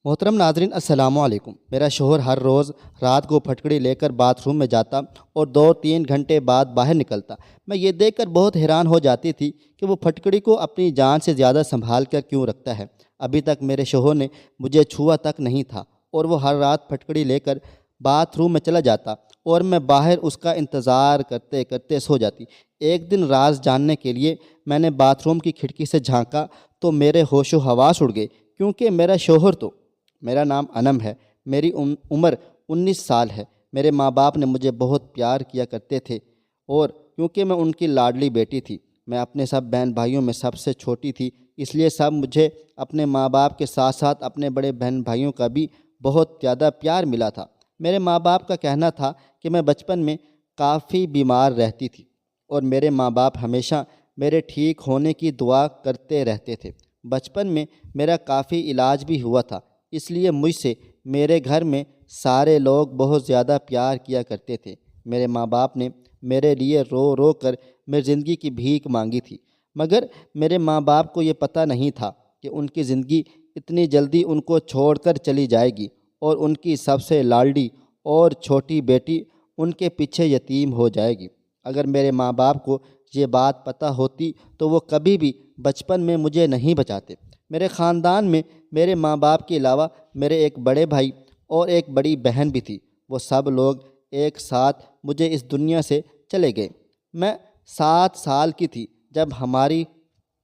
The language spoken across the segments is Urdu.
محترم ناظرین السلام علیکم۔ میرا شوہر ہر روز رات کو پھٹکڑی لے کر باتھ روم میں جاتا اور 2-3 گھنٹے بعد باہر نکلتا۔ میں یہ دیکھ کر بہت حیران ہو جاتی تھی کہ وہ پھٹکڑی کو اپنی جان سے زیادہ سنبھال کر کیوں رکھتا ہے۔ ابھی تک میرے شوہر نے مجھے چھوا تک نہیں تھا اور وہ ہر رات پھٹکڑی لے کر باتھ روم میں چلا جاتا اور میں باہر اس کا انتظار کرتے کرتے سو جاتی۔ ایک دن راز جاننے کے لیے میں نے باتھ روم کی کھڑکی سے جھانکا تو میرے ہوش و حواس اڑ گئے، کیونکہ میرا نام انم ہے، میری عمر 19 سال ہے۔ میرے ماں باپ نے مجھے بہت پیار کیا کرتے تھے اور کیونکہ میں ان کی لاڈلی بیٹی تھی، میں اپنے سب بہن بھائیوں میں سب سے چھوٹی تھی، اس لیے سب مجھے اپنے ماں باپ کے ساتھ ساتھ اپنے بڑے بہن بھائیوں کا بھی بہت زیادہ پیار ملا تھا۔ میرے ماں باپ کا کہنا تھا کہ میں بچپن میں کافی بیمار رہتی تھی اور میرے ماں باپ ہمیشہ میرے ٹھیک ہونے کی دعا کرتے رہتے تھے۔ بچپن میں میرا کافی علاج بھی ہوا تھا، اس لیے مجھ سے میرے گھر میں سارے لوگ بہت زیادہ پیار کیا کرتے تھے۔ میرے ماں باپ نے میرے لیے رو رو کر میری زندگی کی بھیک مانگی تھی، مگر میرے ماں باپ کو یہ پتہ نہیں تھا کہ ان کی زندگی اتنی جلدی ان کو چھوڑ کر چلی جائے گی اور ان کی سب سے لاڈلی اور چھوٹی بیٹی ان کے پیچھے یتیم ہو جائے گی۔ اگر میرے ماں باپ کو یہ بات پتہ ہوتی تو وہ کبھی بھی بچپن میں مجھے نہیں بچاتے۔ میرے خاندان میں میرے ماں باپ کے علاوہ میرے ایک بڑے بھائی اور ایک بڑی بہن بھی تھی، وہ سب لوگ ایک ساتھ مجھے اس دنیا سے چلے گئے۔ میں 7 سال کی تھی جب ہماری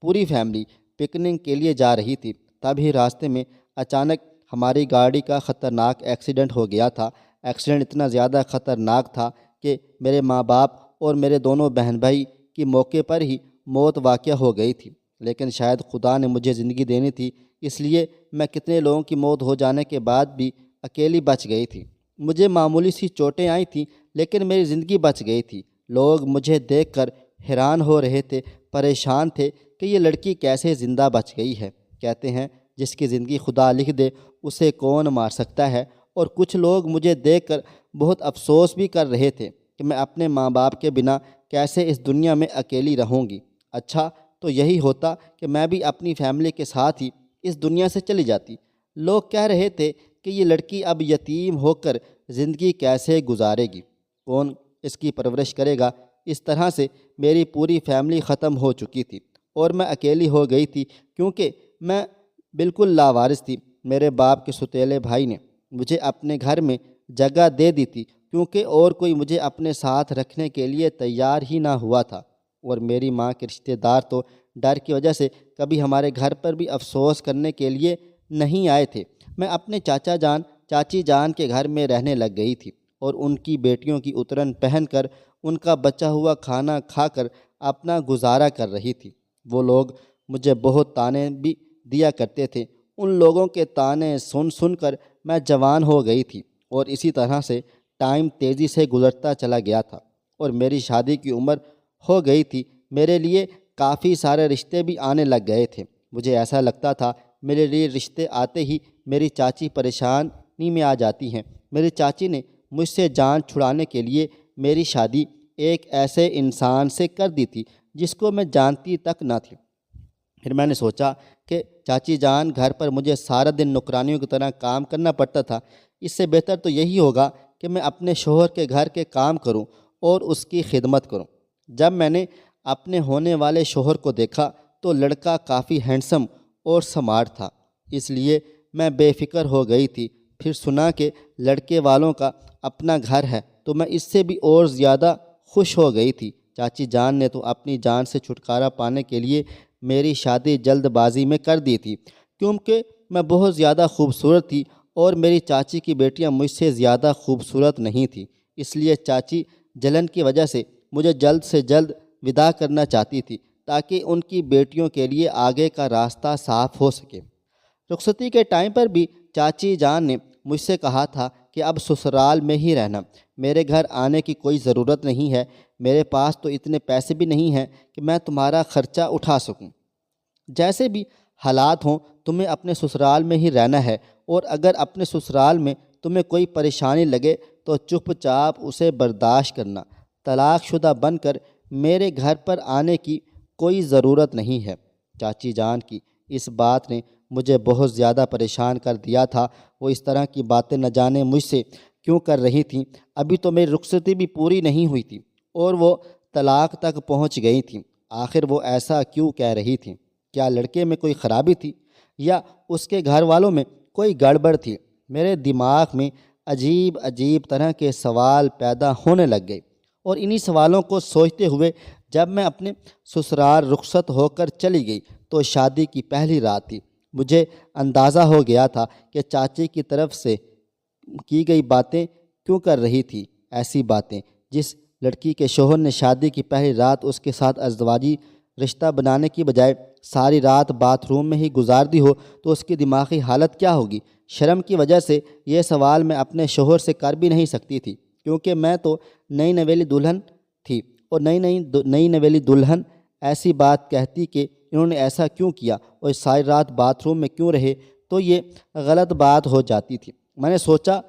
پوری فیملی پکنک کے لیے جا رہی تھی، تبھی راستے میں اچانک ہماری گاڑی کا خطرناک ایکسیڈنٹ ہو گیا تھا۔ ایکسیڈنٹ اتنا زیادہ خطرناک تھا کہ میرے ماں باپ اور میرے دونوں بہن بھائی کی موقع پر ہی موت واقع ہو گئی تھی، لیکن شاید خدا نے مجھے زندگی دینی تھی، اس لیے میں کتنے لوگوں کی موت ہو جانے کے بعد بھی اکیلی بچ گئی تھی۔ مجھے معمولی سی چوٹیں آئی تھیں لیکن میری زندگی بچ گئی تھی۔ لوگ مجھے دیکھ کر حیران ہو رہے تھے، پریشان تھے کہ یہ لڑکی کیسے زندہ بچ گئی ہے۔ کہتے ہیں جس کی زندگی خدا لکھ دے اسے کون مار سکتا ہے، اور کچھ لوگ مجھے دیکھ کر بہت افسوس بھی کر رہے تھے کہ میں اپنے ماں باپ کے بنا کیسے اس دنیا میں اکیلی رہوں گی۔ اچھا تو یہی ہوتا کہ میں بھی اپنی فیملی کے ساتھ ہی اس دنیا سے چلی جاتی۔ لوگ کہہ رہے تھے کہ یہ لڑکی اب یتیم ہو کر زندگی کیسے گزارے گی، کون اس کی پرورش کرے گا۔ اس طرح سے میری پوری فیملی ختم ہو چکی تھی اور میں اکیلی ہو گئی تھی، کیونکہ میں بالکل لاوارث تھی۔ میرے باپ کے سوتیلے بھائی نے مجھے اپنے گھر میں جگہ دے دی تھی، کیونکہ اور کوئی مجھے اپنے ساتھ رکھنے کے لیے تیار ہی نہ ہوا تھا، اور میری ماں کے رشتہ دار تو ڈر کی وجہ سے کبھی ہمارے گھر پر بھی افسوس کرنے کے لیے نہیں آئے تھے۔ میں اپنے چاچی جان کے گھر میں رہنے لگ گئی تھی اور ان کی بیٹیوں کی اترن پہن کر ان کا بچا ہوا کھانا کھا کر اپنا گزارا کر رہی تھی۔ وہ لوگ مجھے بہت تانے بھی دیا کرتے تھے۔ ان لوگوں کے تانے سن سن کر میں جوان ہو گئی تھی اور اسی طرح سے ٹائم تیزی سے گزرتا چلا گیا تھا اور میری شادی کی عمر ہو گئی تھی۔ میرے لیے کافی سارے رشتے بھی آنے لگ گئے تھے۔ مجھے ایسا لگتا تھا میرے لیے رشتے آتے ہی میری چاچی پریشانی میں آ جاتی ہیں۔ میری چاچی نے مجھ سے جان چھڑانے کے لیے میری شادی ایک ایسے انسان سے کر دی تھی جس کو میں جانتی تک نہ تھی۔ پھر میں نے سوچا کہ چاچی جان گھر پر مجھے سارا دن نوکرانیوں کی طرح کام کرنا پڑتا تھا، اس سے بہتر تو یہی ہوگا کہ میں اپنے شوہر کے گھر کے کام کروں اور اس کی خدمت کروں۔ جب میں نے اپنے ہونے والے شوہر کو دیکھا تو لڑکا کافی ہینڈسم اور سمارٹ تھا، اس لیے میں بے فکر ہو گئی تھی۔ پھر سنا کہ لڑکے والوں کا اپنا گھر ہے تو میں اس سے بھی اور زیادہ خوش ہو گئی تھی۔ چاچی جان نے تو اپنی جان سے چھٹکارا پانے کے لیے میری شادی جلد بازی میں کر دی تھی، کیونکہ میں بہت زیادہ خوبصورت تھی اور میری چاچی کی بیٹیاں مجھ سے زیادہ خوبصورت نہیں تھیں، اس لیے چاچی جلن کی وجہ سے مجھے جلد سے جلد ودا کرنا چاہتی تھی تاکہ ان کی بیٹیوں کے لیے آگے کا راستہ صاف ہو سکے۔ رخصتی کے ٹائم پر بھی چاچی جان نے مجھ سے کہا تھا کہ اب سسرال میں ہی رہنا، میرے گھر آنے کی کوئی ضرورت نہیں ہے، میرے پاس تو اتنے پیسے بھی نہیں ہیں کہ میں تمہارا خرچہ اٹھا سکوں۔ جیسے بھی حالات ہوں تمہیں اپنے سسرال میں ہی رہنا ہے، اور اگر اپنے سسرال میں تمہیں کوئی پریشانی لگے تو چپ چاپ اسے برداشت کرنا، طلاق شدہ بن کر میرے گھر پر آنے کی کوئی ضرورت نہیں ہے۔ چاچی جان کی اس بات نے مجھے بہت زیادہ پریشان کر دیا تھا۔ وہ اس طرح کی باتیں نہ جانے مجھ سے کیوں کر رہی تھیں۔ ابھی تو میری رخصتی بھی پوری نہیں ہوئی تھی اور وہ طلاق تک پہنچ گئی تھیں۔ آخر وہ ایسا کیوں کہہ رہی تھیں؟ کیا لڑکے میں کوئی خرابی تھی یا اس کے گھر والوں میں کوئی گڑبڑ تھی؟ میرے دماغ میں عجیب عجیب طرح کے سوال پیدا ہونے لگ گئے، اور انہی سوالوں کو سوچتے ہوئے جب میں اپنے سسرال رخصت ہو کر چلی گئی تو شادی کی پہلی رات تھی۔ مجھے اندازہ ہو گیا تھا کہ چاچی کی طرف سے کی گئی باتیں کیوں کر رہی تھی، ایسی باتیں جس لڑکی کے شوہر نے شادی کی پہلی رات اس کے ساتھ ازدواجی رشتہ بنانے کی بجائے ساری رات باتھ روم میں ہی گزار دی ہو تو اس کی دماغی حالت کیا ہوگی۔ شرم کی وجہ سے یہ سوال میں اپنے شوہر سے کر بھی نہیں سکتی تھی، کیونکہ میں تو نئی نویلی دلہن تھی، اور نئی نویلی دلہن ایسی بات کہتی کہ انہوں نے ایسا کیوں کیا اور ساری رات باتھ روم میں کیوں رہے تو یہ غلط بات ہو جاتی تھی۔ میں نے سوچا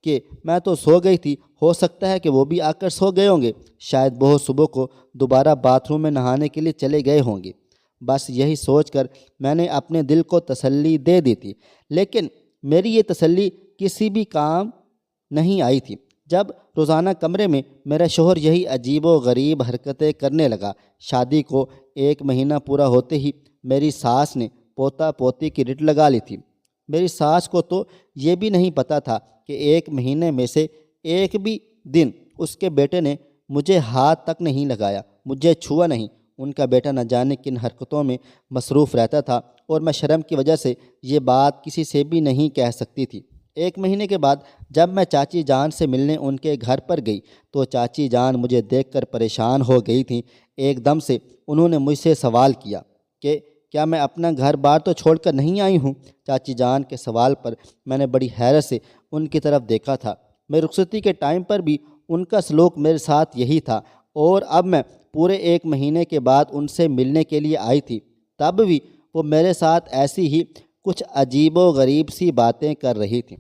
کہ میں تو سو گئی تھی، ہو سکتا ہے کہ وہ بھی آ کر سو گئے ہوں گے، شاید بہت صبح کو دوبارہ باتھ روم میں نہانے کے لیے چلے گئے ہوں گے۔ بس یہی سوچ کر میں نے اپنے دل کو تسلی دے دی تھی، لیکن میری یہ تسلی کسی بھی کام نہیں آئی تھی جب روزانہ کمرے میں میرا شوہر یہی عجیب و غریب حرکتیں کرنے لگا۔ شادی کو 1 مہینہ پورا ہوتے ہی میری ساس نے پوتا پوتی کی رٹ لگا لی تھی۔ میری ساس کو تو یہ بھی نہیں پتہ تھا کہ 1 مہینے میں سے ایک بھی دن اس کے بیٹے نے مجھے ہاتھ تک نہیں لگایا، مجھے چھوا نہیں۔ ان کا بیٹا نہ جانے کن حرکتوں میں مصروف رہتا تھا، اور میں شرم کی وجہ سے یہ بات کسی سے بھی نہیں کہہ سکتی تھی۔ 1 مہینے کے بعد جب میں چاچی جان سے ملنے ان کے گھر پر گئی تو چاچی جان مجھے دیکھ کر پریشان ہو گئی تھیں۔ ایک دم سے انہوں نے مجھ سے سوال کیا کہ کیا میں اپنا گھر بار تو چھوڑ کر نہیں آئی ہوں؟ چاچی جان کے سوال پر میں نے بڑی حیرت سے ان کی طرف دیکھا تھا۔ میری رخصتی کے ٹائم پر بھی ان کا سلوک میرے ساتھ یہی تھا، اور اب میں پورے 1 مہینے کے بعد ان سے ملنے کے لیے آئی تھی، تب بھی وہ میرے ساتھ ایسی ہی کچھ عجیب و غریب سی باتیں کر رہی تھیں۔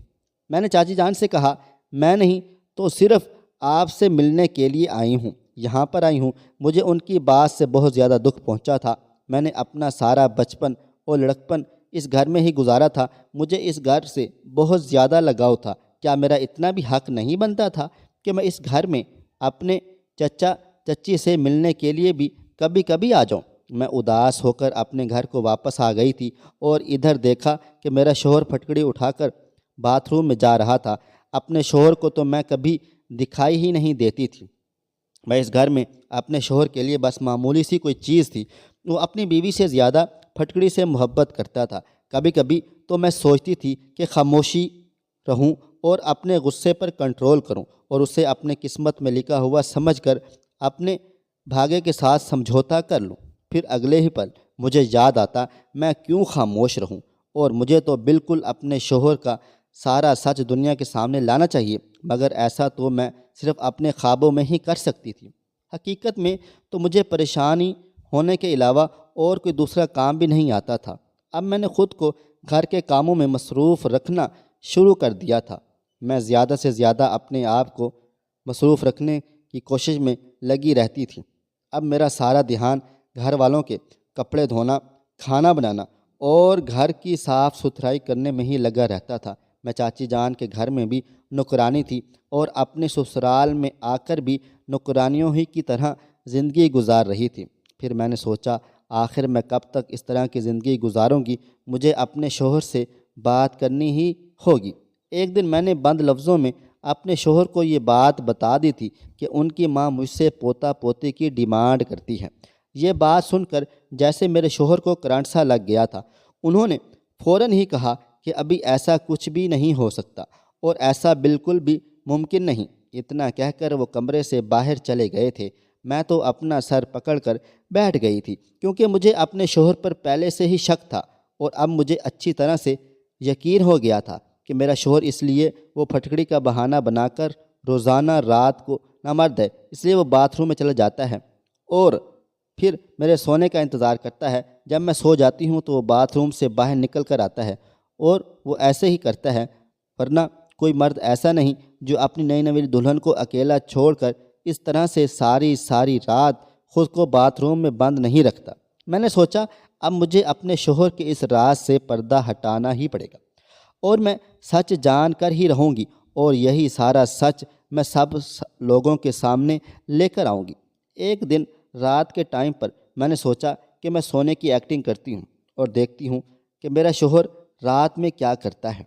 میں نے چاچی جان سے کہا، میں نہیں تو صرف آپ سے ملنے کے لیے آئی ہوں، یہاں پر آئی ہوں۔ مجھے ان کی بات سے بہت زیادہ دکھ پہنچا تھا۔ میں نے اپنا سارا بچپن اور لڑکپن اس گھر میں ہی گزارا تھا، مجھے اس گھر سے بہت زیادہ لگاؤ تھا۔ کیا میرا اتنا بھی حق نہیں بنتا تھا کہ میں اس گھر میں اپنے چچا چچی سے ملنے کے لیے بھی کبھی کبھی آ جاؤں؟ میں اداس ہو کر اپنے گھر کو واپس آ گئی تھی اور ادھر دیکھا کہ میرا شوہر پھٹکڑی اٹھا کر باتھ روم میں جا رہا تھا۔ اپنے شوہر کو تو میں کبھی دکھائی ہی نہیں دیتی تھی۔ میں اس گھر میں اپنے شوہر کے لیے بس معمولی سی کوئی چیز تھی۔ وہ اپنی بیوی سے زیادہ پھٹکڑی سے محبت کرتا تھا۔ کبھی کبھی تو میں سوچتی تھی کہ خاموشی رہوں اور اپنے غصے پر کنٹرول کروں اور اسے اپنے قسمت میں لکھا ہوا سمجھ کر اپنے بھاگے کے ساتھ سمجھوتا کر لوں۔ پھر اگلے ہی پل مجھے یاد آتا میں کیوں خاموش رہوں، اور مجھے تو بالکل اپنے شوہر کا سارا سچ دنیا کے سامنے لانا چاہیے، مگر ایسا تو میں صرف اپنے خوابوں میں ہی کر سکتی تھی۔ حقیقت میں تو مجھے پریشانی ہونے کے علاوہ اور کوئی دوسرا کام بھی نہیں آتا تھا۔ اب میں نے خود کو گھر کے کاموں میں مصروف رکھنا شروع کر دیا تھا۔ میں زیادہ سے زیادہ اپنے آپ کو مصروف رکھنے کی کوشش میں لگی رہتی تھی۔ اب میرا سارا دھیان گھر والوں کے کپڑے دھونا، کھانا بنانا اور گھر کی صاف ستھرائی کرنے میں ہی لگا رہتا تھا۔ میں چاچی جان کے گھر میں بھی نوکرانی تھی اور اپنے سسرال میں آ کر بھی نوکرانیوں ہی کی طرح زندگی گزار رہی تھی۔ پھر میں نے سوچا، آخر میں کب تک اس طرح کی زندگی گزاروں گی؟ مجھے اپنے شوہر سے بات کرنی ہی ہوگی۔ ایک دن میں نے بند لفظوں میں اپنے شوہر کو یہ بات بتا دی تھی کہ ان کی ماں مجھ سے پوتا پوتی کی ڈیمانڈ کرتی ہے۔ یہ بات سن کر جیسے میرے شوہر کو کرنٹ سا لگ گیا تھا۔ انہوں نے فوراً ہی کہا کہ ابھی ایسا کچھ بھی نہیں ہو سکتا اور ایسا بالکل بھی ممکن نہیں۔ اتنا کہہ کر وہ کمرے سے باہر چلے گئے تھے۔ میں تو اپنا سر پکڑ کر بیٹھ گئی تھی، کیونکہ مجھے اپنے شوہر پر پہلے سے ہی شک تھا، اور اب مجھے اچھی طرح سے یقین ہو گیا تھا کہ میرا شوہر اس لیے وہ پھٹکڑی کا بہانہ بنا کر روزانہ رات کو نامرد ہے، اس لیے وہ باتھ روم میں چلا جاتا ہے اور پھر میرے سونے کا انتظار کرتا ہے۔ جب میں سو جاتی ہوں تو وہ باتھ روم سے باہر نکل کر آتا ہے، اور وہ ایسے ہی کرتا ہے، ورنہ کوئی مرد ایسا نہیں جو اپنی نئی نویلی دلہن کو اکیلا چھوڑ کر اس طرح سے ساری رات خود کو باتھ روم میں بند نہیں رکھتا۔ میں نے سوچا اب مجھے اپنے شوہر کے اس راز سے پردہ ہٹانا ہی پڑے گا، اور میں سچ جان کر ہی رہوں گی، اور یہی سارا سچ میں سب لوگوں کے سامنے لے کر آؤں گی۔ ایک دن رات کے ٹائم پر میں نے سوچا کہ میں سونے کی ایکٹنگ کرتی ہوں اور دیکھتی ہوں کہ میرا شوہر رات میں کیا کرتا ہے۔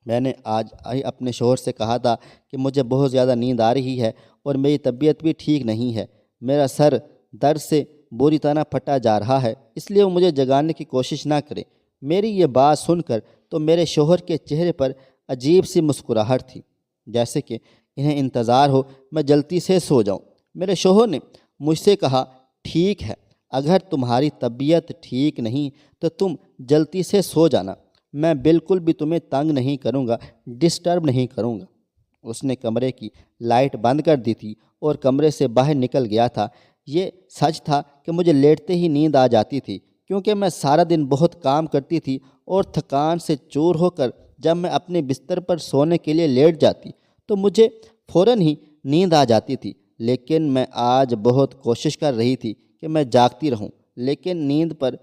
میں نے آج اپنے شوہر سے کہا تھا کہ مجھے بہت زیادہ نیند آ رہی ہے اور میری طبیعت بھی ٹھیک نہیں ہے، میرا سر درد سے بری طرح پھٹا جا رہا ہے، اس لیے وہ مجھے جگانے کی کوشش نہ کرے۔ میری یہ بات سن کر تو میرے شوہر کے چہرے پر عجیب سی مسکراہٹ تھی، جیسے کہ انہیں انتظار ہو میں جلدی سے سو جاؤں۔ میرے شوہر نے مجھ سے کہا، ٹھیک ہے، اگر تمہاری طبیعت ٹھیک نہیں تو تم جلدی سے سو جانا، میں بالکل بھی تمہیں تنگ نہیں کروں گا، ڈسٹرب نہیں کروں گا۔ اس نے کمرے کی لائٹ بند کر دی تھی اور کمرے سے باہر نکل گیا تھا۔ یہ سچ تھا کہ مجھے لیٹتے ہی نیند آ جاتی تھی، کیونکہ میں سارا دن بہت کام کرتی تھی اور تھکان سے چور ہو کر جب میں اپنے بستر پر سونے کے لیے لیٹ جاتی تو مجھے فوراً ہی نیند آ جاتی تھی۔ لیکن میں آج بہت کوشش کر رہی تھی کہ میں جاگتی رہوں، لیکن نیند پر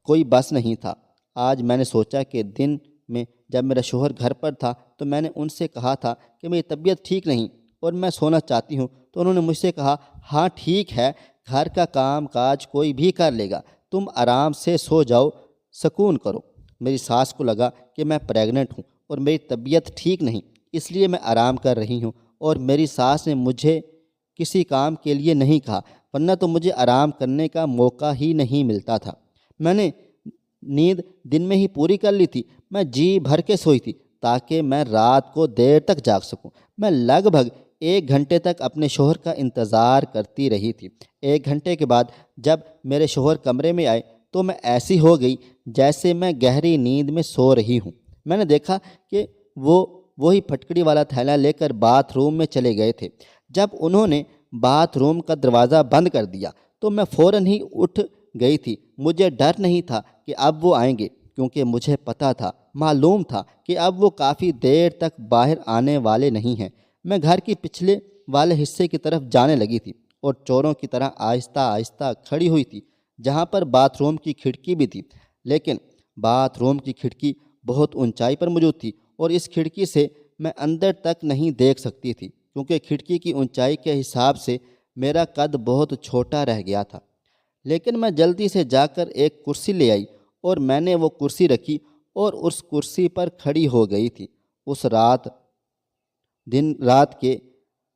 کوئی بس نہیں تھا۔ آج میں نے سوچا کہ دن میں جب میرا شوہر گھر پر تھا تو میں نے ان سے کہا تھا کہ میری طبیعت ٹھیک نہیں اور میں سونا چاہتی ہوں، تو انہوں نے مجھ سے کہا، ہاں ٹھیک ہے، گھر کا کام کاج کوئی بھی کر لے گا، تم آرام سے سو جاؤ، سکون کرو۔ میری ساس کو لگا کہ میں پریگننٹ ہوں اور میری طبیعت ٹھیک نہیں، اس لیے میں آرام کر رہی ہوں، اور میری ساس نے مجھے کسی کام کے لیے نہیں کہا، ورنہ تو مجھے آرام کرنے کا موقع ہی نہیں ملتا تھا۔ میں نے نیند دن میں ہی پوری کر لی تھی، میں جی بھر کے سوئی تھی تاکہ میں رات کو دیر تک جاگ سکوں۔ میں لگ بھگ 1 گھنٹے تک اپنے شوہر کا انتظار کرتی رہی تھی۔ 1 گھنٹے کے بعد جب میرے شوہر کمرے میں آئے تو میں ایسی ہو گئی جیسے میں گہری نیند میں سو رہی ہوں۔ میں نے دیکھا کہ وہی پھٹکڑی والا تھیلا لے کر باتھ روم میں چلے گئے تھے۔ جب انہوں نے باتھ روم کا دروازہ بند کر دیا تو میں فوراً ہی اٹھ گئی تھی۔ مجھے ڈر نہیں تھا کہ اب وہ آئیں گے، کیونکہ مجھے پتہ تھا، معلوم تھا کہ اب وہ کافی دیر تک باہر آنے والے نہیں ہیں۔ میں گھر کی پچھلے والے حصے کی طرف جانے لگی تھی اور چوروں کی طرح آہستہ آہستہ کھڑی ہوئی تھی، جہاں پر باتھ روم کی کھڑکی بھی تھی، لیکن باتھ روم کی کھڑکی بہت اونچائی پر موجود تھی اور اس کھڑکی سے میں اندر تک نہیں دیکھ سکتی تھی، کیونکہ کھڑکی کی اونچائی کے حساب سے میرا قد بہت چھوٹا رہ گیا تھا۔ لیکن میں جلدی سے جا کر ایک کرسی لے آئی اور میں نے وہ کرسی رکھی اور اس کرسی پر کھڑی ہو گئی تھی۔ اس رات کے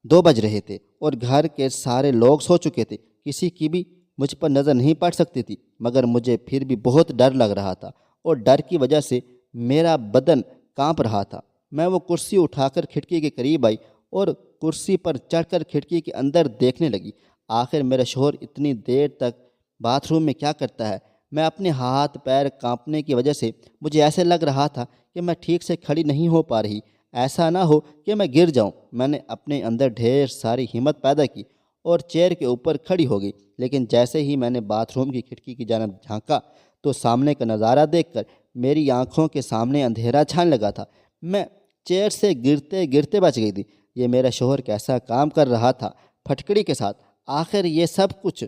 2 بج رہے تھے اور گھر کے سارے لوگ سو چکے تھے، کسی کی بھی مجھ پر نظر نہیں پڑ سکتی تھی، مگر مجھے پھر بھی بہت ڈر لگ رہا تھا اور ڈر کی وجہ سے میرا بدن کانپ رہا تھا۔ میں وہ کرسی اٹھا کر کھڑکی کے قریب آئی اور کرسی پر چڑھ کر کھڑکی کے اندر دیکھنے لگی۔ آخر میرا شوہر اتنی دیر تک باتھ روم میں کیا کرتا ہے؟ میں اپنے ہاتھ پیر کانپنے کی وجہ سے مجھے ایسے لگ رہا تھا کہ میں ٹھیک سے کھڑی نہیں ہو پا رہی، ایسا نہ ہو کہ میں گر جاؤں۔ میں نے اپنے اندر ڈھیر ساری ہمت پیدا کی اور چیئر کے اوپر کھڑی ہو گئی، لیکن جیسے ہی میں نے باتھ روم کی کھڑکی کی جانب جھانکا تو سامنے کا نظارہ دیکھ کر میری آنکھوں کے سامنے اندھیرا چھانے لگا تھا۔ میں چیئر سے گرتے گرتے بچ گئی تھی۔ یہ میرا شوہر کیسا کام کر رہا تھا پھٹکڑی کے ساتھ؟ آخر یہ سب کچھ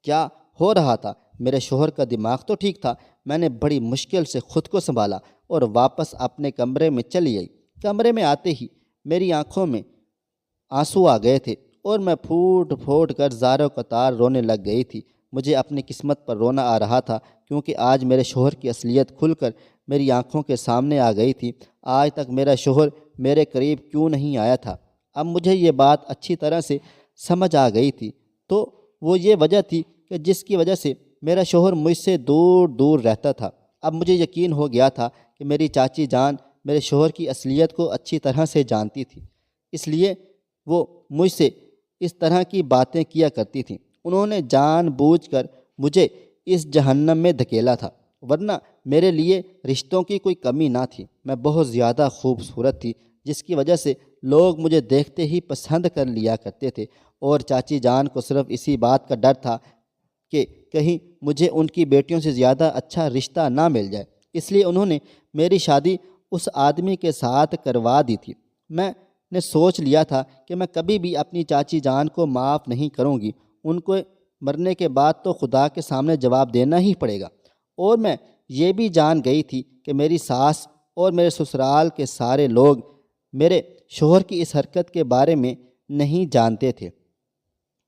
کیا ہو رہا تھا؟ میرے شوہر کا دماغ تو ٹھیک تھا۔ میں نے بڑی مشکل سے خود کو سنبھالا اور واپس اپنے کمرے میں چلی آئی۔ کمرے میں آتے ہی میری آنکھوں میں آنسو آ گئے تھے اور میں پھوٹ پھوٹ کر زاروں قطار رونے لگ گئی تھی۔ مجھے اپنی قسمت پر رونا آ رہا تھا، کیونکہ آج میرے شوہر کی اصلیت کھل کر میری آنکھوں کے سامنے آ گئی تھی۔ آج تک میرا شوہر میرے قریب کیوں نہیں آیا تھا؟ اب مجھے یہ بات اچھی طرح سے سمجھ آ گئی تھی، تو وہ یہ وجہ تھی کہ جس کی وجہ سے میرا شوہر مجھ سے دور دور رہتا تھا۔ اب مجھے یقین ہو گیا تھا کہ میری چاچی جان میرے شوہر کی اصلیت کو اچھی طرح سے جانتی تھی، اس لیے وہ مجھ سے اس طرح کی باتیں کیا کرتی تھیں۔ انہوں نے جان بوجھ کر مجھے اس جہنم میں دھکیلا تھا، ورنہ میرے لیے رشتوں کی کوئی کمی نہ تھی۔ میں بہت زیادہ خوبصورت تھی، جس کی وجہ سے لوگ مجھے دیکھتے ہی پسند کر لیا کرتے تھے، اور چاچی جان کو صرف اسی بات کا ڈر تھا کہ کہیں مجھے ان کی بیٹیوں سے زیادہ اچھا رشتہ نہ مل جائے، اس لیے انہوں نے میری شادی اس آدمی کے ساتھ کروا دی تھی۔ میں نے سوچ لیا تھا کہ میں کبھی بھی اپنی چاچی جان کو معاف نہیں کروں گی، ان کو مرنے کے بعد تو خدا کے سامنے جواب دینا ہی پڑے گا۔ اور میں یہ بھی جان گئی تھی کہ میری ساس اور میرے سسرال کے سارے لوگ میرے شوہر کی اس حرکت کے بارے میں نہیں جانتے تھے،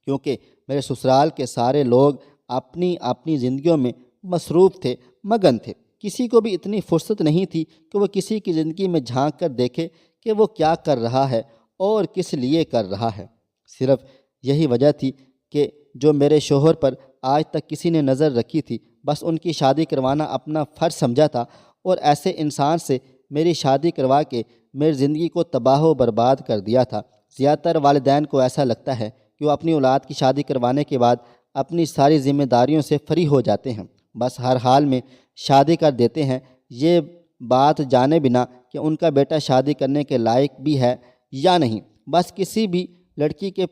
کیونکہ میرے سسرال کے سارے لوگ اپنی اپنی زندگیوں میں مصروف تھے، مگن تھے۔ کسی کو بھی اتنی فرصت نہیں تھی کہ وہ کسی کی زندگی میں جھانک کر دیکھے کہ وہ کیا کر رہا ہے اور کس لیے کر رہا ہے۔ صرف یہی وجہ تھی کہ جو میرے شوہر پر آج تک کسی نے نظر رکھی تھی، بس ان کی شادی کروانا اپنا فرض سمجھا تھا، اور ایسے انسان سے میری شادی کروا کے میری زندگی کو تباہ و برباد کر دیا تھا۔ زیادہ تر والدین کو ایسا لگتا ہے کہ وہ اپنی اولاد کی شادی کروانے کے بعد اپنی ساری ذمہ داریوں سے فری ہو جاتے ہیں، بس ہر حال میں شادی کر دیتے ہیں، یہ بات جانے بنا کہ ان کا بیٹا شادی کرنے کے لائق بھی ہے یا نہیں۔ بس کسی بھی لڑکی کے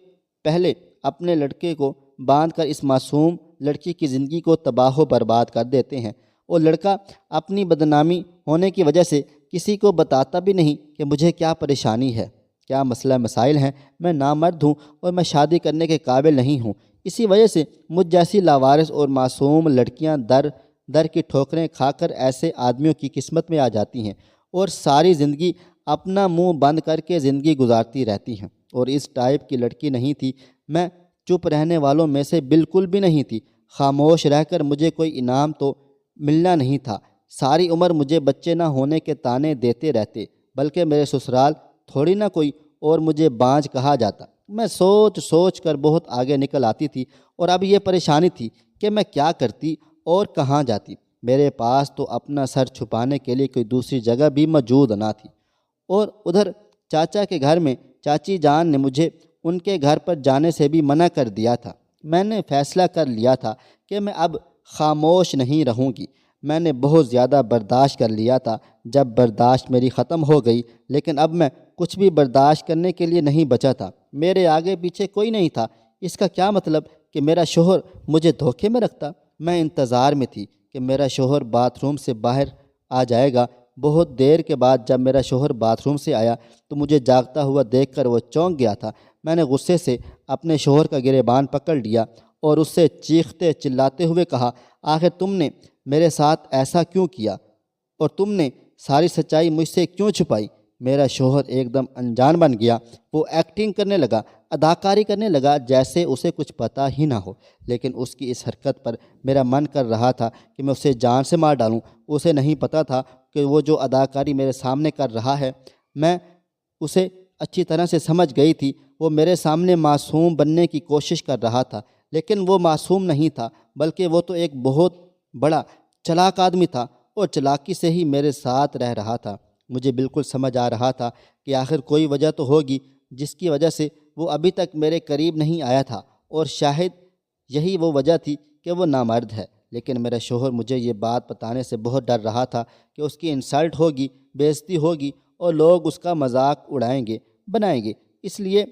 پہلے اپنے لڑکے کو باندھ کر اس معصوم لڑکی کی زندگی کو تباہ و برباد کر دیتے ہیں، اور لڑکا اپنی بدنامی ہونے کی وجہ سے کسی کو بتاتا بھی نہیں کہ مجھے کیا پریشانی ہے، کیا مسئلہ مسائل ہیں، میں نامرد ہوں اور میں شادی کرنے کے قابل نہیں ہوں۔ اسی وجہ سے مجھ جیسی لاوارث اور معصوم لڑکیاں در در کی ٹھوکریں کھا کر ایسے آدمیوں کی قسمت میں آ جاتی ہیں اور ساری زندگی اپنا منہ بند کر کے زندگی گزارتی رہتی ہیں۔ اور اس ٹائپ کی لڑکی نہیں تھی میں، چپ رہنے والوں میں سے بالکل بھی نہیں تھی۔ خاموش رہ کر مجھے کوئی انعام تو ملنا نہیں تھا، ساری عمر مجھے بچے نہ ہونے کے طعنے دیتے رہتے، بلکہ میرے سسرال تھوڑی نہ کوئی اور مجھے بانجھ کہا جاتا۔ میں سوچ سوچ کر بہت آگے نکل آتی تھی، اور اب یہ پریشانی تھی کہ میں کیا کرتی اور کہاں جاتی۔ میرے پاس تو اپنا سر چھپانے کے لیے کوئی دوسری جگہ بھی موجود نہ تھی، اور ادھر چاچا کے گھر میں چاچی جان نے مجھے ان کے گھر پر جانے سے بھی منع کر دیا تھا۔ میں نے فیصلہ کر لیا تھا کہ میں اب خاموش نہیں رہوں گی۔ میں نے بہت زیادہ برداشت کر لیا تھا، جب برداشت میری ختم ہو گئی، لیکن اب میں کچھ بھی برداشت کرنے کے لیے نہیں بچا تھا۔ میرے آگے پیچھے کوئی نہیں تھا۔ اس کا کیا مطلب کہ میرا شوہر مجھے دھوکے میں رکھتا؟ میں انتظار میں تھی کہ میرا شوہر باتھ روم سے باہر آ جائے گا۔ بہت دیر کے بعد جب میرا شوہر باتھ روم سے آیا تو مجھے جاگتا ہوا دیکھ کر وہ چونک گیا تھا۔ میں نے غصے سے اپنے شوہر کا گریبان پکڑ لیا اور اس سے چیختے چلاتے ہوئے کہا، آخر تم نے میرے ساتھ ایسا کیوں کیا، اور تم نے ساری سچائی مجھ سے کیوں چھپائی؟ میرا شوہر ایک دم انجان بن گیا۔ وہ ایکٹنگ کرنے لگا، اداکاری کرنے لگا جیسے اسے کچھ پتہ ہی نہ ہو، لیکن اس کی اس حرکت پر میرا من کر رہا تھا کہ میں اسے جان سے مار ڈالوں۔ اسے نہیں پتہ تھا کہ وہ جو اداکاری میرے سامنے کر رہا ہے، میں اسے اچھی طرح سے سمجھ گئی تھی۔ وہ میرے سامنے معصوم بننے کی کوشش کر رہا تھا، لیکن وہ معصوم نہیں تھا، بلکہ وہ تو ایک بہت بڑا چلاک آدمی تھا، اور چلاکی سے ہی میرے ساتھ رہ رہا تھا۔ مجھے بالکل سمجھ آ رہا تھا کہ آخر کوئی وجہ تو ہوگی جس کی وجہ سے وہ ابھی تک میرے قریب نہیں آیا تھا، اور شاید یہی وہ وجہ تھی کہ وہ نامرد ہے۔ لیکن میرا شوہر مجھے یہ بات بتانے سے بہت ڈر رہا تھا کہ اس کی انسلٹ ہوگی، بے عزتی ہوگی، اور لوگ اس کا مذاق اڑائیں گے، بنائیں گے۔ اس لیے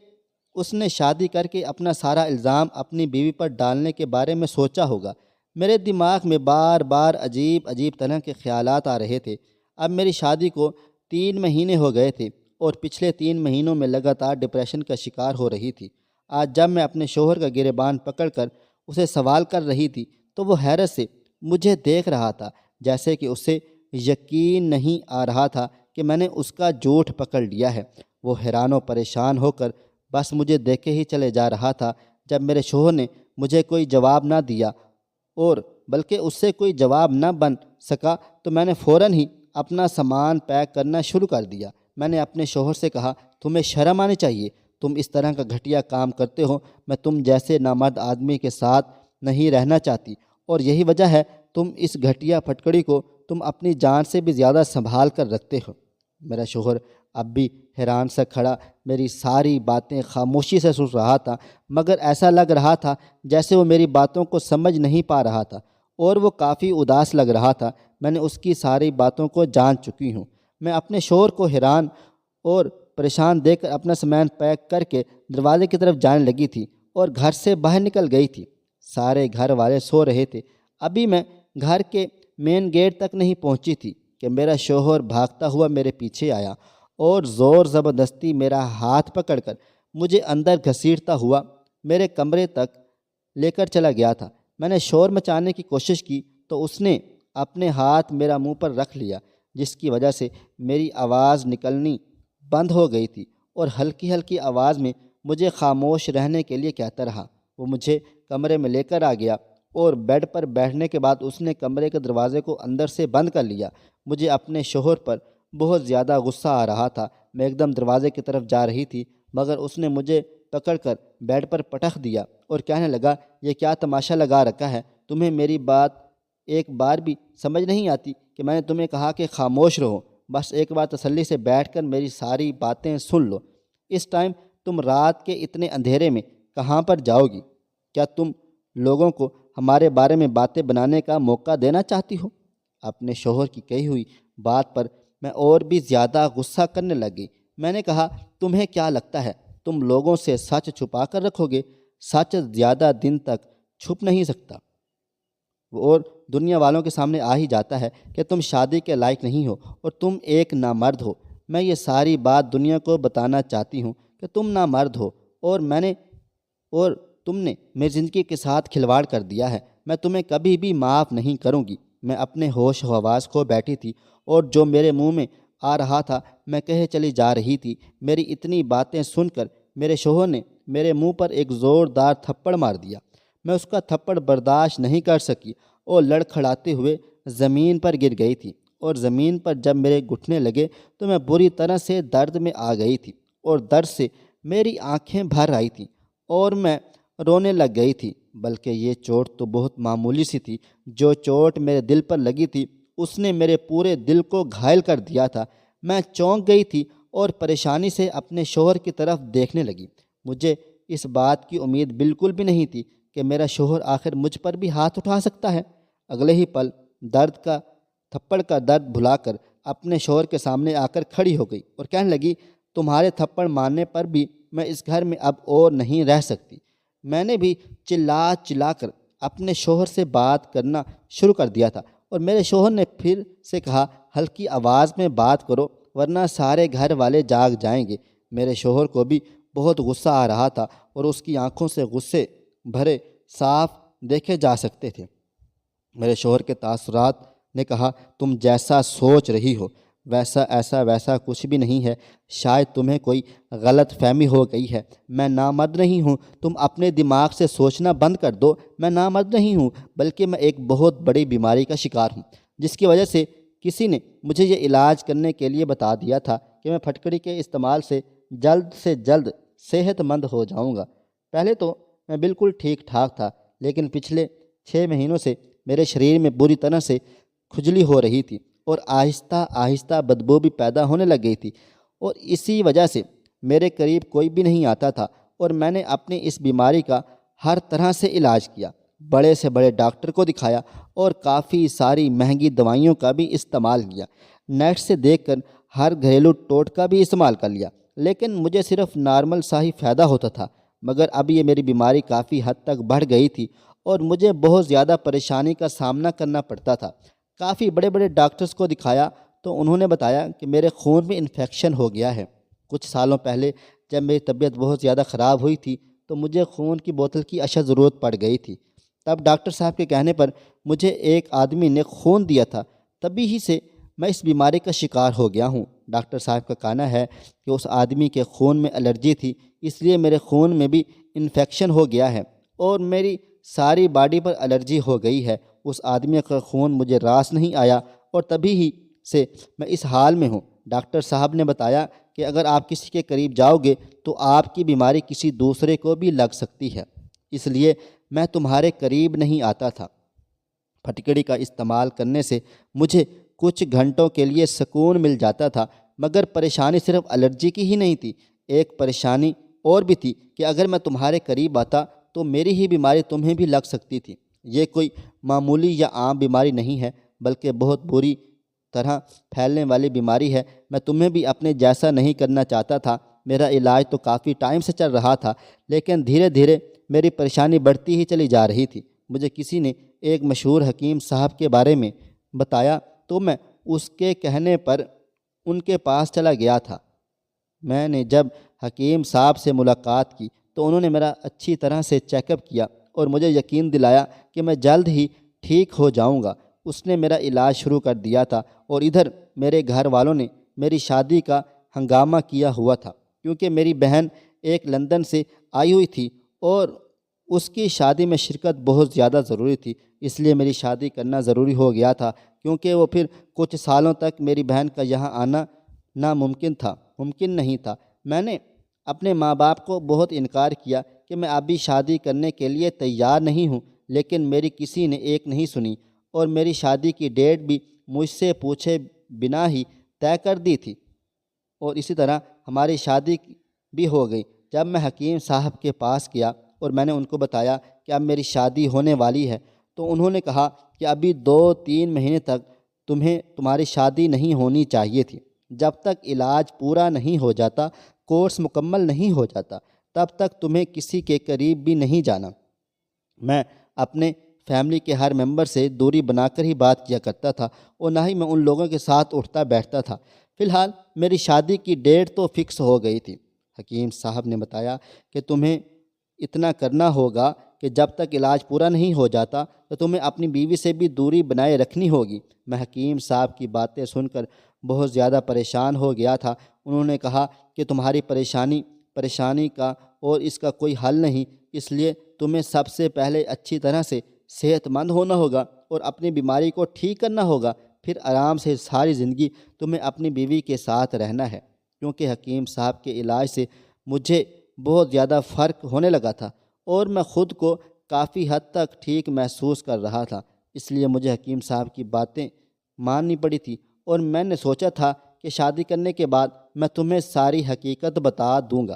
اس نے شادی کر کے اپنا سارا الزام اپنی بیوی پر ڈالنے کے بارے میں سوچا ہوگا۔ میرے دماغ میں بار بار عجیب عجیب طرح کے خیالات آ رہے تھے۔ اب میری شادی کو 3 مہینے ہو گئے تھے، اور پچھلے 3 مہینوں میں لگاتار ڈپریشن کا شکار ہو رہی تھی۔ آج جب میں اپنے شوہر کا گریبان پکڑ کر اسے سوال کر رہی تھی تو وہ حیرت سے مجھے دیکھ رہا تھا، جیسے کہ اسے یقین نہیں آ رہا تھا کہ میں نے اس کا جھوٹ پکڑ لیا ہے۔ وہ حیران و پریشان ہو کر بس مجھے دیکھے ہی چلے جا رہا تھا۔ جب میرے شوہر نے مجھے کوئی جواب نہ دیا، اور بلکہ اس سے کوئی جواب نہ بن سکا، تو میں نے فوراً ہی اپنا سامان پیک کرنا شروع کر دیا۔ میں نے اپنے شوہر سے کہا، تمہیں شرم آنی چاہیے، تم اس طرح کا گھٹیا کام کرتے ہو۔ میں تم جیسے نامرد آدمی کے ساتھ نہیں رہنا چاہتی، اور یہی وجہ ہے تم اس گھٹیا پھٹکڑی کو تم اپنی جان سے بھی زیادہ سنبھال کر رکھتے ہو۔ میرا شوہر اب بھی حیران سا کھڑا میری ساری باتیں خاموشی سے سن رہا تھا، مگر ایسا لگ رہا تھا جیسے وہ میری باتوں کو سمجھ نہیں پا رہا تھا، اور وہ کافی اداس لگ رہا تھا۔ میں نے اس کی ساری باتوں کو جان چکی ہوں۔ میں اپنے شوہر کو حیران اور پریشان دیکھ کر اپنا سامان پیک کر کے دروازے کی طرف جانے لگی تھی، اور گھر سے باہر نکل گئی تھی۔ سارے گھر والے سو رہے تھے۔ ابھی میں گھر کے مین گیٹ تک نہیں پہنچی تھی کہ میرا شوہر بھاگتا ہوا میرے پیچھے آیا، اور زور زبردستی میرا ہاتھ پکڑ کر مجھے اندر گھسیٹتا ہوا میرے کمرے تک لے کر چلا گیا تھا۔ میں نے شور مچانے کی کوشش کی تو اس نے اپنے ہاتھ میرا منہ پر رکھ لیا، جس کی وجہ سے میری آواز نکلنی بند ہو گئی تھی اور ہلکی ہلکی آواز میں مجھے خاموش رہنے کے لیے کہتا رہا۔ وہ مجھے کمرے میں لے کر آ گیا اور بیڈ پر بیٹھنے کے بعد اس نے کمرے کے دروازے کو اندر سے بند کر لیا۔ مجھے اپنے شوہر پر بہت زیادہ غصہ آ رہا تھا۔ میں ایک دم دروازے کی طرف جا رہی تھی مگر اس نے مجھے پکڑ کر بیڈ پر پٹخ دیا اور کہنے لگا، یہ کیا تماشا لگا رکھا ہے؟ تمہیں میری بات ایک بار بھی سمجھ نہیں آتی کہ میں نے تمہیں کہا کہ خاموش رہو؟ بس ایک بار تسلی سے بیٹھ کر میری ساری باتیں سن لو۔ اس ٹائم تم رات کے اتنے اندھیرے میں کہاں پر جاؤ گی؟ کیا تم لوگوں کو ہمارے بارے میں باتیں بنانے کا موقع دینا چاہتی ہو؟ اپنے شوہر کی کہی ہوئی بات پر میں اور بھی زیادہ غصہ کرنے لگی۔ میں نے کہا، تمہیں کیا لگتا ہے تم لوگوں سے سچ چھپا کر رکھو گے؟ سچ زیادہ دن تک چھپ نہیں سکتا اور دنیا والوں کے سامنے آ ہی جاتا ہے کہ تم شادی کے لائق نہیں ہو اور تم ایک نامرد ہو۔ میں یہ ساری بات دنیا کو بتانا چاہتی ہوں کہ تم نامرد ہو اور تم نے میری زندگی کے ساتھ کھلواڑ کر دیا ہے۔ میں تمہیں کبھی بھی معاف نہیں کروں گی۔ میں اپنے ہوش و حواس کھو بیٹھی تھی اور جو میرے منہ میں آ رہا تھا میں کہے چلی جا رہی تھی۔ میری اتنی باتیں سن کر میرے شوہر نے میرے منہ پر ایک زوردار تھپڑ مار دیا۔ میں اس کا تھپڑ برداشت نہیں کر سکی اور لڑکھڑاتے ہوئے زمین پر گر گئی تھی، اور زمین پر جب میرے گھٹنے لگے تو میں بری طرح سے درد میں آ گئی تھی اور درد سے میری آنکھیں بھر آئی تھیں اور میں رونے لگ گئی تھی۔ بلکہ یہ چوٹ تو بہت معمولی سی تھی، جو چوٹ میرے دل پر لگی تھی اس نے میرے پورے دل کو گھائل کر دیا تھا۔ میں چونک گئی تھی اور پریشانی سے اپنے شوہر کی طرف دیکھنے لگی۔ مجھے اس بات کی امید بالکل بھی نہیں تھی کہ میرا شوہر آخر مجھ پر بھی ہاتھ اٹھا سکتا ہے۔ اگلے ہی پل تھپڑ کا درد بھلا کر اپنے شوہر کے سامنے آ کر کھڑی ہو گئی اور کہنے لگی، تمہارے تھپڑ مارنے پر بھی میں اس گھر میں اب اور نہیں رہ سکتی۔ میں نے بھی چلا کر اپنے شوہر سے بات کرنا شروع کر دیا تھا اور میرے شوہر نے پھر سے کہا، ہلکی آواز میں بات کرو ورنہ سارے گھر والے جاگ جائیں گے۔ میرے شوہر کو بھی بہت غصہ آ رہا تھا اور اس کی آنکھوں سے غصے بھرے صاف دیکھے جا سکتے تھے۔ میرے شوہر کے تاثرات نے کہا، تم جیسا سوچ رہی ہو ویسا کچھ بھی نہیں ہے۔ شاید تمہیں کوئی غلط فہمی ہو گئی ہے۔ میں نامرد نہیں ہوں، تم اپنے دماغ سے سوچنا بند کر دو۔ میں نامرد نہیں ہوں بلکہ میں ایک بہت بڑی بیماری کا شکار ہوں، جس کی وجہ سے کسی نے مجھے یہ علاج کرنے کے لیے بتا دیا تھا کہ میں پھٹکڑی کے استعمال سے جلد صحت مند ہو جاؤں گا۔ پہلے تو میں بالکل ٹھیک ٹھاک تھا، لیکن پچھلے 6 مہینوں سے میرے شریر میں بری طرح سے کھجلی ہو رہی تھی اور آہستہ آہستہ بدبو بھی پیدا ہونے لگ گئی تھی، اور اسی وجہ سے میرے قریب کوئی بھی نہیں آتا تھا اور میں نے اپنی اس بیماری کا ہر طرح سے علاج کیا، بڑے سے بڑے ڈاکٹر کو دکھایا اور کافی ساری مہنگی دوائیوں کا بھی استعمال کیا، نیٹ سے دیکھ کر ہر گھریلو ٹوٹکا بھی استعمال کر لیا، لیکن مجھے صرف نارمل سا ہی فائدہ ہوتا تھا۔ مگر اب یہ میری بیماری کافی حد تک بڑھ گئی تھی اور مجھے بہت زیادہ پریشانی کا سامنا کرنا پڑتا تھا۔ کافی بڑے بڑے ڈاکٹرز کو دکھایا تو انہوں نے بتایا کہ میرے خون میں انفیکشن ہو گیا ہے۔ کچھ سالوں پہلے جب میری طبیعت بہت زیادہ خراب ہوئی تھی تو مجھے خون کی بوتل کی اشد ضرورت پڑ گئی تھی۔ تب ڈاکٹر صاحب کے کہنے پر مجھے ایک آدمی نے خون دیا تھا، تبھی ہی سے میں اس بیماری کا شکار ہو گیا ہوں۔ ڈاکٹر صاحب کا کہنا ہے کہ اس آدمی کے خون میں الرجی تھی، اس لیے میرے خون میں بھی انفیکشن ہو گیا ہے اور میری ساری باڈی پر الرجی ہو گئی ہے۔ اس آدمی کا خون مجھے راس نہیں آیا اور تبھی ہی سے میں اس حال میں ہوں۔ ڈاکٹر صاحب نے بتایا کہ اگر آپ کسی کے قریب جاؤ گے تو آپ کی بیماری کسی دوسرے کو بھی لگ سکتی ہے، اس لیے میں تمہارے قریب نہیں آتا تھا۔ پھٹکڑی کا استعمال کرنے سے مجھے کچھ گھنٹوں کے لیے سکون مل جاتا تھا، مگر پریشانی صرف الرجی کی ہی نہیں تھی، ایک پریشانی اور بھی تھی کہ اگر میں تمہارے قریب آتا تو میری ہی بیماری تمہیں بھی لگ سکتی تھی۔ یہ کوئی معمولی یا عام بیماری نہیں ہے بلکہ بہت بری طرح پھیلنے والی بیماری ہے۔ میں تمہیں بھی اپنے جیسا نہیں کرنا چاہتا تھا۔ میرا علاج تو کافی ٹائم سے چل رہا تھا، لیکن دھیرے دھیرے میری پریشانی بڑھتی ہی چلی جا رہی تھی۔ مجھے کسی نے ایک مشہور حکیم صاحب کے بارے میں بتایا تو میں اس کے کہنے پر ان کے پاس چلا گیا تھا۔ میں نے جب حکیم صاحب سے ملاقات کی تو انہوں نے میرا اچھی طرح سے چیک اپ کیا اور مجھے یقین دلایا کہ میں جلد ہی ٹھیک ہو جاؤں گا۔ اس نے میرا علاج شروع کر دیا تھا اور ادھر میرے گھر والوں نے میری شادی کا ہنگامہ کیا ہوا تھا، کیونکہ میری بہن ایک لندن سے آئی ہوئی تھی اور اس کی شادی میں شرکت بہت زیادہ ضروری تھی، اس لیے میری شادی کرنا ضروری ہو گیا تھا، کیونکہ وہ پھر کچھ سالوں تک میری بہن کا یہاں آنا ممکن نہیں تھا۔ میں نے اپنے ماں باپ کو بہت انکار کیا کہ میں ابھی شادی کرنے کے لیے تیار نہیں ہوں، لیکن میری کسی نے ایک نہیں سنی اور میری شادی کی ڈیٹ بھی مجھ سے پوچھے بنا ہی طے کر دی تھی، اور اسی طرح ہماری شادی بھی ہو گئی۔ جب میں حکیم صاحب کے پاس گیا اور میں نے ان کو بتایا کہ اب میری شادی ہونے والی ہے، تو انہوں نے کہا کہ ابھی 2-3 مہینے تک تمہاری شادی نہیں ہونی چاہیے تھی۔ جب تک علاج پورا نہیں ہو جاتا، کورس مکمل نہیں ہو جاتا، تب تک تمہیں کسی کے قریب بھی نہیں جانا۔ میں اپنے فیملی کے ہر ممبر سے دوری بنا کر ہی بات کیا کرتا تھا اور نہ ہی میں ان لوگوں کے ساتھ اٹھتا بیٹھتا تھا۔ فی الحال میری شادی کی ڈیٹ تو فکس ہو گئی تھی۔ حکیم صاحب نے بتایا کہ تمہیں اتنا کرنا ہوگا کہ جب تک علاج پورا نہیں ہو جاتا تو تمہیں اپنی بیوی سے بھی دوری بنائے رکھنی ہوگی۔ میں حکیم صاحب کی باتیں سن کر بہت زیادہ پریشان ہو گیا تھا۔ انہوں نے کہا کہ تمہاری پریشانی کا اور اس کا کوئی حل نہیں، اس لیے تمہیں سب سے پہلے اچھی طرح سے صحت مند ہونا ہوگا اور اپنی بیماری کو ٹھیک کرنا ہوگا، پھر آرام سے ساری زندگی تمہیں اپنی بیوی کے ساتھ رہنا ہے۔ کیونکہ حکیم صاحب کے علاج سے مجھے بہت زیادہ فرق ہونے لگا تھا اور میں خود کو کافی حد تک ٹھیک محسوس کر رہا تھا، اس لیے مجھے حکیم صاحب کی باتیں ماننی پڑی تھی، اور میں نے سوچا تھا کہ شادی کرنے کے بعد میں تمہیں ساری حقیقت بتا دوں گا،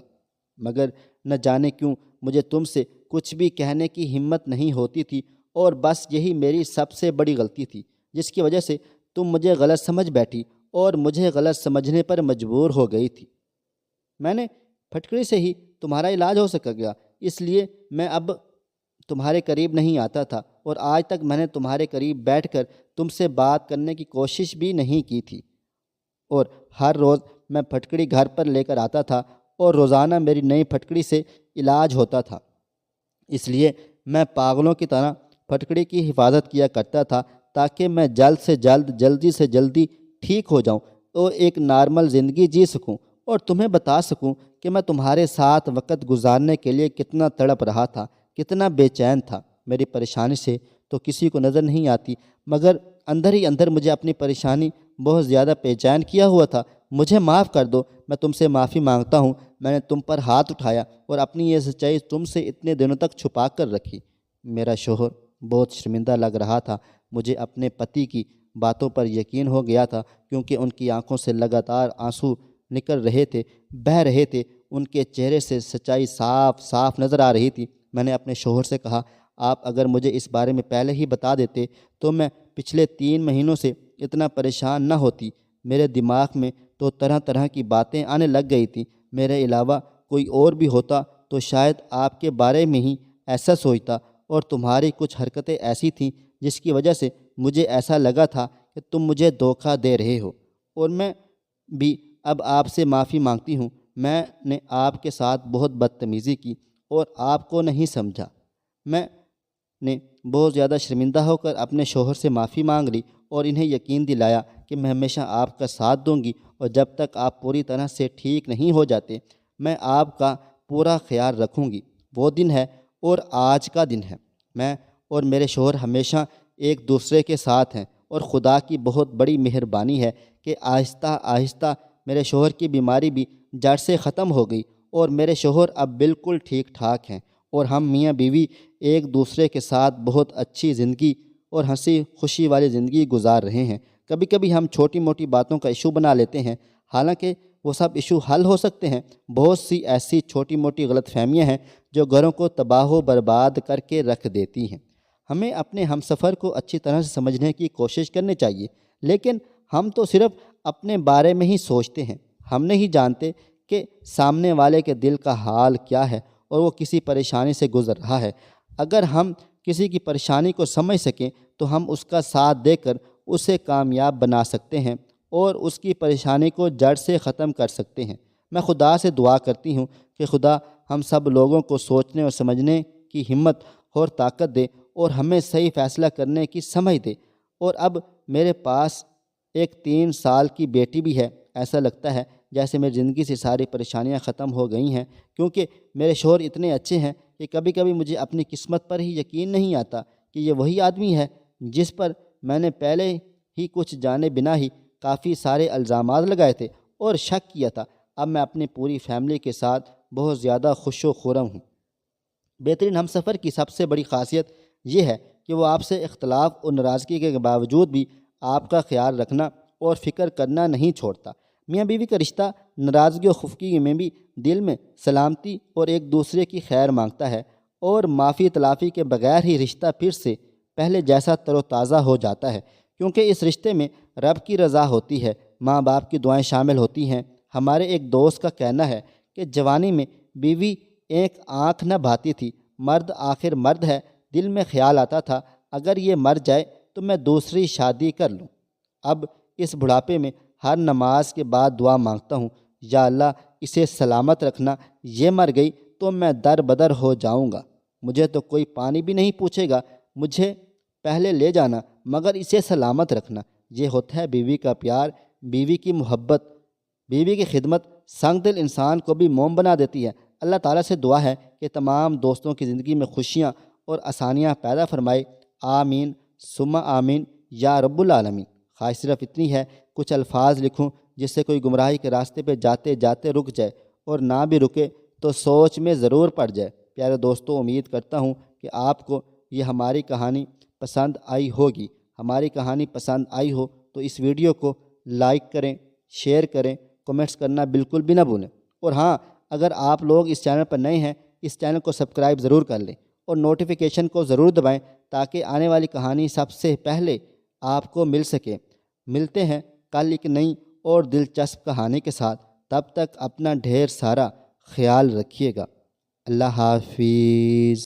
مگر نہ جانے کیوں مجھے تم سے کچھ بھی کہنے کی ہمت نہیں ہوتی تھی، اور بس یہی میری سب سے بڑی غلطی تھی، جس کی وجہ سے تم مجھے غلط سمجھ بیٹھی اور مجھے غلط سمجھنے پر مجبور ہو گئی تھی۔ میں نے پھٹکڑی سے ہی تمہارا علاج ہو سکا گیا، اس لیے میں اب تمہارے قریب نہیں آتا تھا، اور آج تک میں نے تمہارے قریب بیٹھ کر تم سے بات کرنے کی کوشش بھی نہیں کی تھی، اور ہر روز میں پھٹکڑی گھر پر لے کر آتا تھا اور روزانہ میری نئی پھٹکڑی سے علاج ہوتا تھا۔ اس لیے میں پاگلوں کی طرح پھٹکڑی کی حفاظت کیا کرتا تھا تاکہ میں جلدی سے جلدی ٹھیک ہو جاؤں اور ایک نارمل زندگی جی سکوں، اور تمہیں بتا سکوں کہ میں تمہارے ساتھ وقت گزارنے کے لیے کتنا تڑپ رہا تھا، کتنا بے چین تھا۔ میری پریشانی سے تو کسی کو نظر نہیں آتی، مگر اندر ہی اندر مجھے اپنی پریشانی بہت زیادہ بے چین کیا ہوا تھا۔ مجھے معاف کر دو، میں تم سے معافی مانگتا ہوں، میں نے تم پر ہاتھ اٹھایا اور اپنی یہ سچائی تم سے اتنے دنوں تک چھپا کر رکھی۔ میرا شوہر بہت شرمندہ لگ رہا تھا۔ مجھے اپنے پتی کی باتوں پر یقین ہو گیا تھا، کیونکہ ان کی آنکھوں سے لگاتار آنسو نکل رہے تھے، بہہ رہے تھے، ان کے چہرے سے سچائی صاف صاف نظر آ رہی تھی۔ میں نے اپنے شوہر سے کہا، آپ اگر مجھے اس بارے میں پہلے ہی بتا دیتے تو میں پچھلے 3 مہینوں سے اتنا پریشان نہ ہوتی۔ میرے دماغ میں تو طرح طرح کی باتیں آنے لگ گئی تھیں۔ میرے علاوہ کوئی اور بھی ہوتا تو شاید آپ کے بارے میں ہی ایسا سوچتا، اور تمہاری کچھ حرکتیں ایسی تھیں جس کی وجہ سے مجھے ایسا لگا تھا کہ تم مجھے دھوکہ دے رہے ہو، اور میں بھی اب آپ سے معافی مانگتی ہوں۔ میں نے آپ کے ساتھ بہت بدتمیزی کی اور آپ کو نہیں سمجھا۔ میں نے بہت زیادہ شرمندہ ہو کر اپنے شوہر سے معافی مانگ لی اور انہیں یقین دلایا کہ میں ہمیشہ آپ کا ساتھ دوں گی، اور جب تک آپ پوری طرح سے ٹھیک نہیں ہو جاتے میں آپ کا پورا خیال رکھوں گی۔ وہ دن ہے اور آج کا دن ہے۔ میں اور میرے شوہر ہمیشہ ایک دوسرے کے ساتھ ہیں، اور خدا کی بہت بڑی مہربانی ہے کہ آہستہ آہستہ میرے شوہر کی بیماری بھی جڑ سے ختم ہو گئی، اور میرے شوہر اب بالکل ٹھیک ٹھاک ہیں، اور ہم میاں بیوی ایک دوسرے کے ساتھ بہت اچھی زندگی اور ہنسی خوشی والی زندگی گزار رہے ہیں۔ کبھی کبھی ہم چھوٹی موٹی باتوں کا ایشو بنا لیتے ہیں، حالانکہ وہ سب ایشو حل ہو سکتے ہیں۔ بہت سی ایسی چھوٹی موٹی غلط فہمیاں ہیں جو گھروں کو تباہ و برباد کر کے رکھ دیتی ہیں۔ ہمیں اپنے ہمسفر کو اچھی طرح سے سمجھنے کی کوشش کرنی چاہیے، لیکن ہم تو صرف اپنے بارے میں ہی سوچتے ہیں۔ ہم نہیں جانتے کہ سامنے والے کے دل کا حال کیا ہے اور وہ کسی پریشانی سے گزر رہا ہے۔ اگر ہم کسی کی پریشانی کو سمجھ سکیں تو ہم اس کا ساتھ دے کر اسے کامیاب بنا سکتے ہیں اور اس کی پریشانی کو جڑ سے ختم کر سکتے ہیں۔ میں خدا سے دعا کرتی ہوں کہ خدا ہم سب لوگوں کو سوچنے اور سمجھنے کی ہمت، اور طاقت دے اور ہمیں صحیح فیصلہ کرنے کی سمجھ دے۔ اور اب میرے پاس ایک 3 سال کی بیٹی بھی ہے۔ ایسا لگتا ہے جیسے میری زندگی سے ساری پریشانیاں ختم ہو گئی ہیں، کیونکہ میرے شوہر اتنے اچھے ہیں کہ کبھی کبھی مجھے اپنی قسمت پر ہی یقین نہیں آتا کہ یہ وہی آدمی ہے جس پر میں نے پہلے ہی کچھ جانے بنا ہی کافی سارے الزامات لگائے تھے اور شک کیا تھا۔ اب میں اپنی پوری فیملی کے ساتھ بہت زیادہ خوش و خرم ہوں۔ بہترین ہم سفر کی سب سے بڑی خاصیت یہ ہے کہ وہ آپ سے اختلاف اور ناراضگی کے باوجود بھی آپ کا خیال رکھنا اور فکر کرنا نہیں چھوڑتا۔ میاں بیوی کا رشتہ ناراضگی اور خفگی میں بھی دل میں سلامتی اور ایک دوسرے کی خیر مانگتا ہے، اور معافی تلافی کے بغیر ہی رشتہ پھر سے پہلے جیسا تر و تازہ ہو جاتا ہے، کیونکہ اس رشتے میں رب کی رضا ہوتی ہے، ماں باپ کی دعائیں شامل ہوتی ہیں۔ ہمارے ایک دوست کا کہنا ہے کہ جوانی میں بیوی ایک آنکھ نہ بھاتی تھی، مرد آخر مرد ہے، دل میں خیال آتا تھا اگر یہ مر جائے تو میں دوسری شادی کر لوں۔ اب اس بڑھاپے میں ہر نماز کے بعد دعا مانگتا ہوں، یا اللہ اسے سلامت رکھنا، یہ مر گئی تو میں در بدر ہو جاؤں گا، مجھے تو کوئی پانی بھی نہیں پوچھے گا، مجھے پہلے لے جانا مگر اسے سلامت رکھنا۔ یہ ہوتا ہے بیوی کا پیار، بیوی کی محبت، بیوی کی خدمت سنگ دل انسان کو بھی موم بنا دیتی ہے۔ اللہ تعالیٰ سے دعا ہے کہ تمام دوستوں کی زندگی میں خوشیاں اور آسانیاں پیدا فرمائے، آمین ثم آمین یا رب العالمین۔ خواہش صرف اتنی ہے کچھ الفاظ لکھوں جس سے کوئی گمراہی کے راستے پہ جاتے جاتے رک جائے، اور نہ بھی رکے تو سوچ میں ضرور پڑ جائے۔ پیارے دوستو، امید کرتا ہوں کہ آپ کو یہ ہماری کہانی پسند آئی ہوگی۔ ہماری کہانی پسند آئی ہو تو اس ویڈیو کو لائک کریں، شیئر کریں، کمنٹس کرنا بالکل بھی نہ بھولیں۔ اور ہاں، اگر آپ لوگ اس چینل پر نئے ہیں، اس چینل کو سبسکرائب ضرور کر لیں اور نوٹیفیکیشن کو ضرور دبائیں تاکہ آنے والی کہانی سب سے پہلے آپ کو مل سکے۔ ملتے ہیں کل ایک نئی اور دلچسپ کہانی کے ساتھ، تب تک اپنا ڈھیر سارا خیال رکھیے گا۔ اللہ حافظ۔